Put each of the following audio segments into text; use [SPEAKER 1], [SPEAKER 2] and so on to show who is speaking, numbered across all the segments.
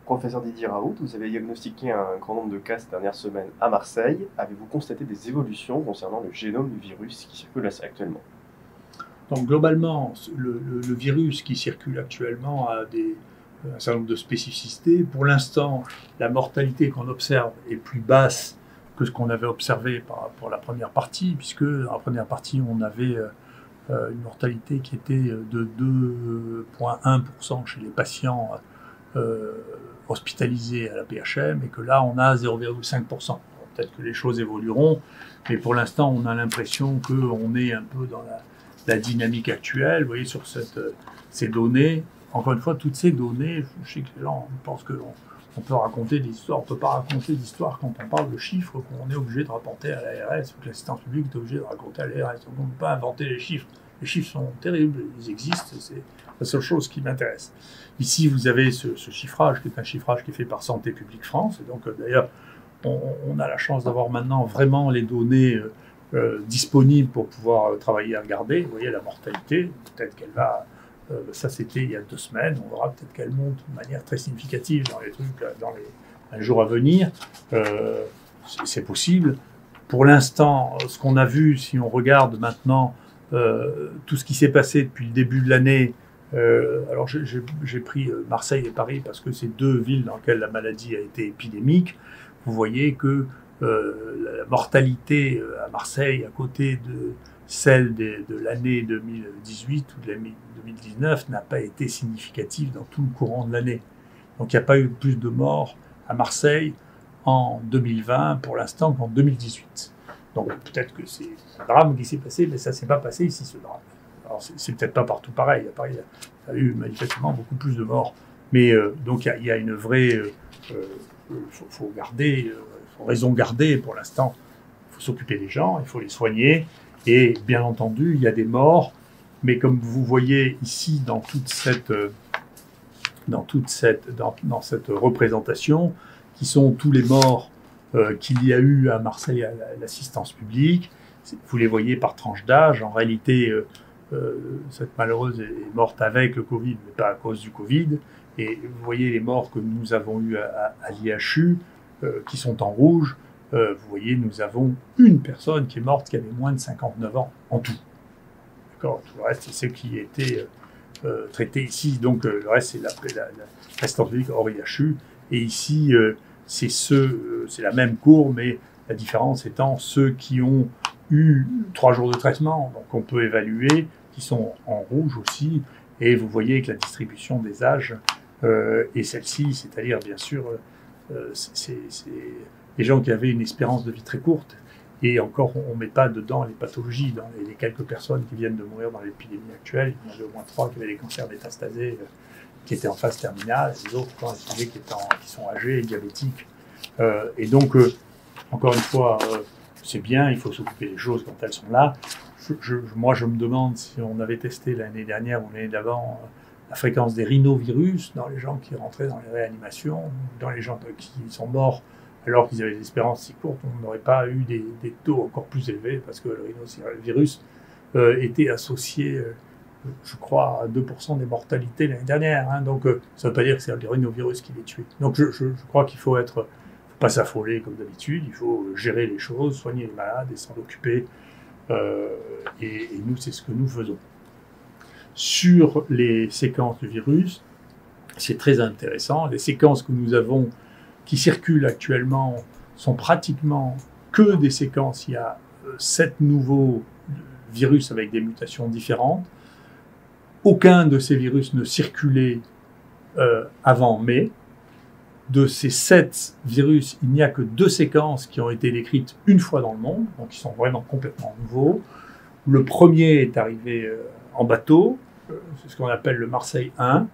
[SPEAKER 1] Professeur Didier Raoult, vous avez diagnostiqué un grand nombre de cas ces dernières semaines à Marseille. Avez-vous constaté des évolutions concernant le génome du virus qui circule actuellement?
[SPEAKER 2] Donc globalement, le virus qui circule actuellement a un certain nombre de spécificités. Pour l'instant, la mortalité qu'on observe est plus basse que ce qu'on avait observé pour la première partie, puisque dans la première partie, on avait une mortalité qui était de 2,1% chez les patients hospitalisés à la PHM, et que là, on a 0,5%. Peut-être que les choses évolueront, mais pour l'instant, on a l'impression qu'on est un peu dans la dynamique actuelle. Vous voyez, sur ces données, encore une fois, toutes ces données, je sais que les gens pensent qu'on peut raconter des histoires. On ne peut pas raconter d'histoires quand on parle de chiffres qu'on est obligé de rapporter à l'ARS ou que l'assistance publique est obligée de raconter à l'ARS. Donc on ne peut pas inventer les chiffres. Les chiffres sont terribles, ils existent, c'est la seule chose qui m'intéresse. Ici, vous avez ce chiffrage, qui est un chiffrage qui est fait par Santé publique France. Et donc, d'ailleurs, on a la chance d'avoir maintenant vraiment les données disponibles pour pouvoir travailler et regarder. Vous voyez la mortalité, peut-être qu'elle va... ça, c'était il y a 2 semaines. On verra peut-être qu'elle monte de manière très significative dans les trucs, dans les jours à venir. C'est possible. Pour l'instant, ce qu'on a vu, si on regarde maintenant tout ce qui s'est passé depuis le début de l'année, alors j'ai pris Marseille et Paris parce que c'est 2 villes dans lesquelles la maladie a été épidémique. Vous voyez que la mortalité à Marseille, à côté de celle de l'année 2018 ou de l'année 2019, n'a pas été significative dans tout le courant de l'année. Donc il n'y a pas eu plus de morts à Marseille en 2020 pour l'instant qu'en 2018. Donc peut-être que c'est un drame qui s'est passé, mais ça ne s'est pas passé ici, ce drame. Alors c'est peut-être pas partout pareil. À Paris, il y a eu manifestement beaucoup plus de morts. Mais donc il y a une vraie... faut garder, faut raison garder pour l'instant. Il faut s'occuper des gens, il faut les soigner. Et bien entendu, il y a des morts. Mais comme vous voyez ici dans cette représentation, qui sont tous les morts qu'il y a eu à Marseille à l'assistance publique, vous les voyez par tranche d'âge. En réalité, cette malheureuse est morte avec le Covid, mais pas à cause du Covid. Et vous voyez les morts que nous avons eues à l'IHU, qui sont en rouge. Vous voyez, nous avons une personne qui est morte qui avait moins de 59 ans en tout. D'accord. Tout le reste, c'est ce qui a été traité ici. Donc, le reste, c'est l'assistance publique hors IHU. Et ici, c'est la même courbe, mais la différence étant ceux qui ont eu 3 jours de traitement, donc on peut évaluer, qui sont en rouge aussi. Et vous voyez que la distribution des âges est celle-ci, c'est-à-dire, bien sûr, c'est des gens qui avaient une espérance de vie très courte. Et encore, on ne met pas dedans les pathologies. Dans les quelques personnes qui viennent de mourir dans l'épidémie actuelle, il y en avait au moins 3 qui avaient des cancers métastasés, qui étaient en phase terminale, et les autres qui sont âgés et diabétiques. Et donc, encore une fois, c'est bien, il faut s'occuper des choses quand elles sont là. Moi, je me demande si on avait testé l'année dernière ou l'année d'avant la fréquence des rhinovirus dans les gens qui rentraient dans les réanimations, dans les gens qui sont morts alors qu'ils avaient des espérances si courtes, on n'aurait pas eu des taux encore plus élevés parce que le rhinovirus était associé, je crois, à 2% des mortalités l'année dernière. Hein. Donc, ça ne veut pas dire que c'est le rhinovirus qui les tue. Donc, je crois qu'il faut pas s'affoler comme d'habitude, il faut gérer les choses, soigner les malades et s'en occuper. Et nous, c'est ce que nous faisons. Sur les séquences du virus, c'est très intéressant. Les séquences que nous avons qui circulent actuellement sont pratiquement que des séquences. Il y a 7 nouveaux virus avec des mutations différentes. Aucun de ces virus ne circulait avant mai. De ces 7 virus, il n'y a que 2 séquences qui ont été décrites une fois dans le monde, donc qui sont vraiment complètement nouveaux. Le premier est arrivé en bateau, c'est ce qu'on appelle le Marseille 1.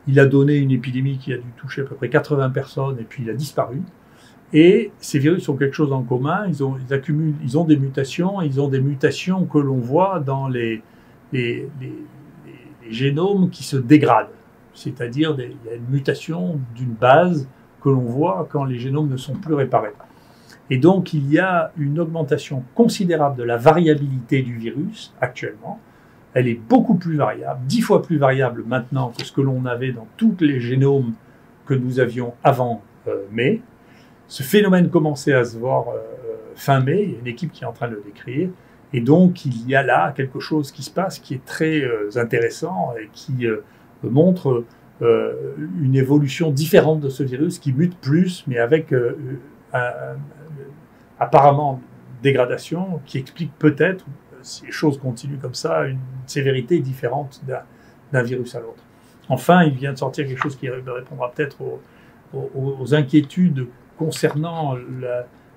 [SPEAKER 2] Il a donné une épidémie qui a dû toucher à peu près 80 personnes et puis il a disparu. Et ces virus ont quelque chose en commun, ils ont des mutations, ils ont des mutations que l'on voit dans les génomes qui se dégradent. C'est-à-dire, il y a une mutation d'une base que l'on voit quand les génomes ne sont plus réparés. Et donc, il y a une augmentation considérable de la variabilité du virus actuellement. Elle est beaucoup plus variable, 10 fois plus variable maintenant que ce que l'on avait dans tous les génomes que nous avions avant mai. Ce phénomène commençait à se voir fin mai, il y a une équipe qui est en train de le décrire, et donc il y a là quelque chose qui se passe qui est très intéressant et qui montre une évolution différente de ce virus qui mute plus, mais avec apparemment dégradation qui explique peut-être, si les choses continuent comme ça, une sévérité différente d'un virus à l'autre. Enfin, il vient de sortir quelque chose qui répondra peut-être aux inquiétudes concernant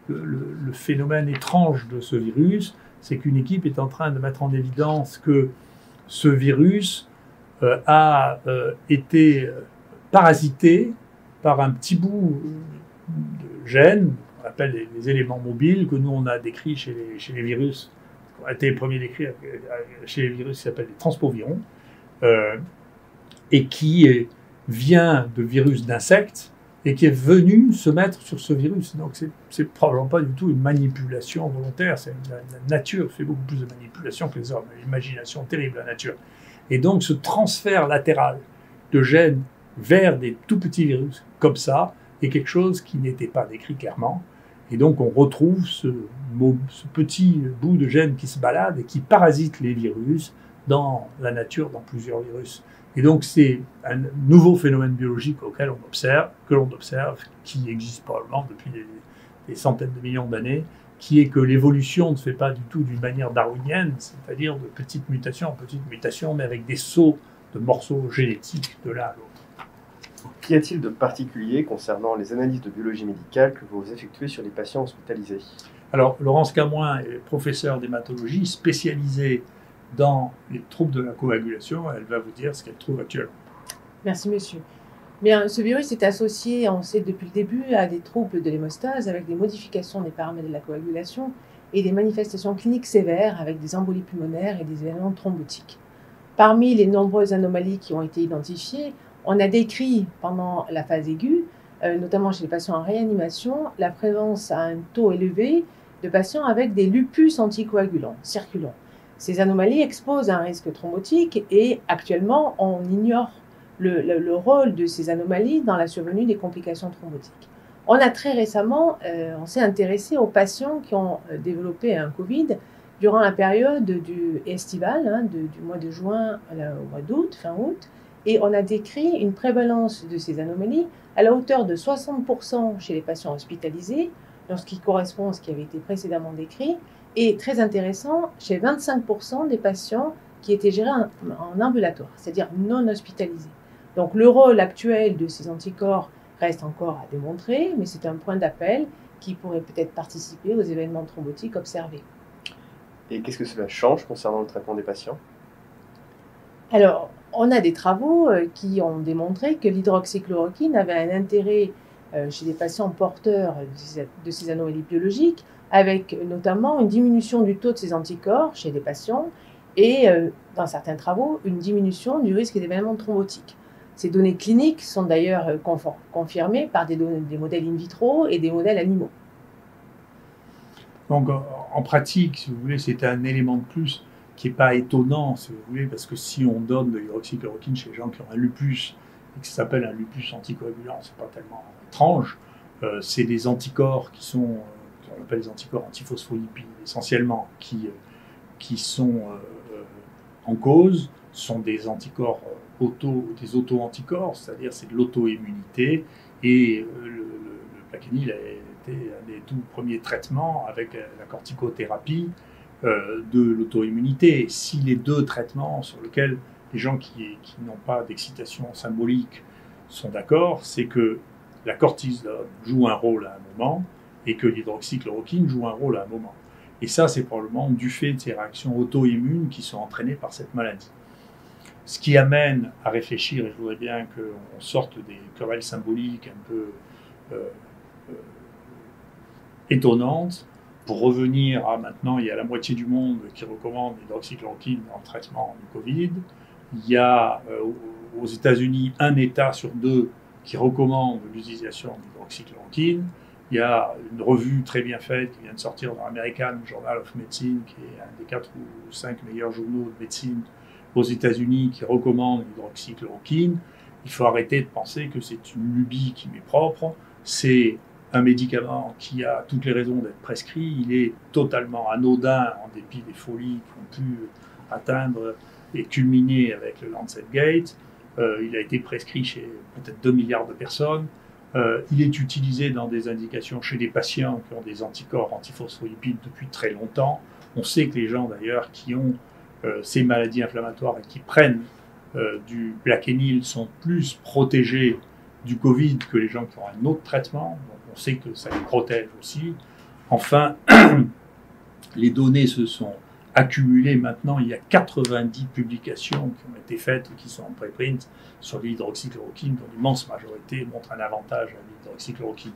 [SPEAKER 2] le phénomène étrange de ce virus, c'est qu'une équipe est en train de mettre en évidence que ce virus a été parasité par un petit bout de gène, on appelle les éléments mobiles, que nous on a décrits chez les virus, qui ont été les premiers décrits chez les virus qui s'appellent les transpovirons, et qui vient de virus d'insectes, et qui est venu se mettre sur ce virus. Donc c'est probablement pas du tout une manipulation volontaire, la nature fait beaucoup plus de manipulation que les hommes, l'imagination terrible, la nature. Et donc ce transfert latéral de gènes vers des tout petits virus, comme ça, est quelque chose qui n'était pas décrit clairement. Et donc on retrouve ce petit bout de gène qui se balade et qui parasite les virus dans la nature, dans plusieurs virus. Et donc c'est un nouveau phénomène biologique que l'on observe, qui existe probablement depuis des centaines de millions d'années, qui est que l'évolution ne se fait pas du tout d'une manière darwinienne, c'est-à-dire de petite mutation en petite mutation, mais avec des sauts de morceaux génétiques de l'un à l'autre.
[SPEAKER 1] Qu'y a-t-il de particulier concernant les analyses de biologie médicale que vous effectuez sur les patients hospitalisés?
[SPEAKER 2] Alors, Laurence Camoin est professeure d'hématologie spécialisée dans les troubles de la coagulation. Elle va vous dire ce qu'elle trouve actuellement.
[SPEAKER 3] Merci, monsieur. Bien, ce virus est associé, on sait depuis le début, à des troubles de l'hémostase avec des modifications des paramètres de la coagulation et des manifestations cliniques sévères avec des embolies pulmonaires et des événements thrombotiques. Parmi les nombreuses anomalies qui ont été identifiées, on a décrit pendant la phase aiguë, notamment chez les patients en réanimation, la présence à un taux élevé de patients avec des lupus anticoagulants circulants. Ces anomalies exposent à un risque thrombotique et actuellement, on ignore le rôle de ces anomalies dans la survenue des complications thrombotiques. On a très récemment, on s'est intéressé aux patients qui ont développé un Covid durant la période estivale, du mois de juin au mois d'août, fin août, et on a décrit une prévalence de ces anomalies à la hauteur de 60% chez les patients hospitalisés, dans ce qui correspond à ce qui avait été précédemment décrit, et très intéressant, chez 25% des patients qui étaient gérés en ambulatoire, c'est-à-dire non hospitalisés. Donc le rôle actuel de ces anticorps reste encore à démontrer, mais c'est un point d'appel qui pourrait peut-être participer aux événements thrombotiques observés.
[SPEAKER 1] Et qu'est-ce que cela change concernant le traitement des patients?
[SPEAKER 3] Alors, on a des travaux qui ont démontré que l'hydroxychloroquine avait un intérêt chez des patients porteurs de ces anomalies biologiques, avec notamment une diminution du taux de ces anticorps chez des patients et, dans certains travaux, une diminution du risque d'événements thrombotiques. Ces données cliniques sont d'ailleurs confirmées par des modèles in vitro et des modèles animaux.
[SPEAKER 2] Donc, en pratique, si vous voulez, c'est un élément de plus qui n'est pas étonnant, si vous voulez, parce que si on donne de l'hydroxychloroquine chez les gens qui ont un lupus, et que ça s'appelle un lupus anticoagulant, c'est pas tellement étrange. C'est des anticorps qui sont, on appelle les anticorps antiphospholipides essentiellement, qui sont en cause, sont des anticorps des auto-anticorps, c'est-à-dire c'est de l'auto-immunité, et le Plaquenil a été un des tout premiers traitements avec la corticothérapie de l'auto-immunité. Si les deux traitements sur lesquels les gens qui n'ont pas d'excitation symbolique sont d'accord, c'est que la cortisone joue un rôle à un moment et que l'hydroxychloroquine joue un rôle à un moment. Et ça, c'est probablement du fait de ces réactions auto-immunes qui sont entraînées par cette maladie. Ce qui amène à réfléchir, et je voudrais bien qu'on sorte des querelles symboliques un peu étonnantes, pour revenir à maintenant, il y a la moitié du monde qui recommande l'hydroxychloroquine dans le traitement du Covid. Il y a aux États-Unis un État sur deux qui recommande l'utilisation d'hydroxychloroquine. Il y a une revue très bien faite qui vient de sortir dans l'American Journal of Medicine, qui est un des 4 ou 5 meilleurs journaux de médecine aux États-Unis, qui recommande l'hydroxychloroquine. Il faut arrêter de penser que c'est une lubie qui m'est propre, c'est un médicament qui a toutes les raisons d'être prescrit, il est totalement anodin en dépit des folies qui ont pu atteindre et culminer avec le Lancet Gate. Il a été prescrit chez peut-être 2 milliards de personnes. Il est utilisé dans des indications chez des patients qui ont des anticorps antiphospholipides depuis très longtemps. On sait que les gens d'ailleurs qui ont ces maladies inflammatoires et qui prennent du Plaquenil sont plus protégés du Covid que les gens qui ont un autre traitement. Donc on sait que ça les protège aussi. Enfin, les données se sont accumulées maintenant. Il y a 90 publications qui ont été faites, qui sont en préprint sur l'hydroxychloroquine, dont l'immense majorité montrent un avantage à l'hydroxychloroquine.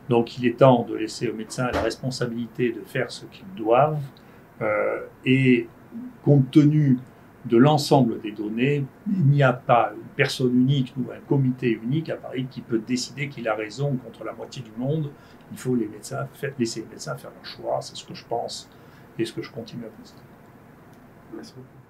[SPEAKER 2] Donc il est temps de laisser aux médecins la responsabilité de faire ce qu'ils doivent. Et compte tenu de l'ensemble des données, il n'y a pas une personne unique ou un comité unique à Paris qui peut décider qu'il a raison contre la moitié du monde. Il faut laisser les médecins faire leur choix, c'est ce que je pense et ce que je continue à penser.
[SPEAKER 1] Merci beaucoup.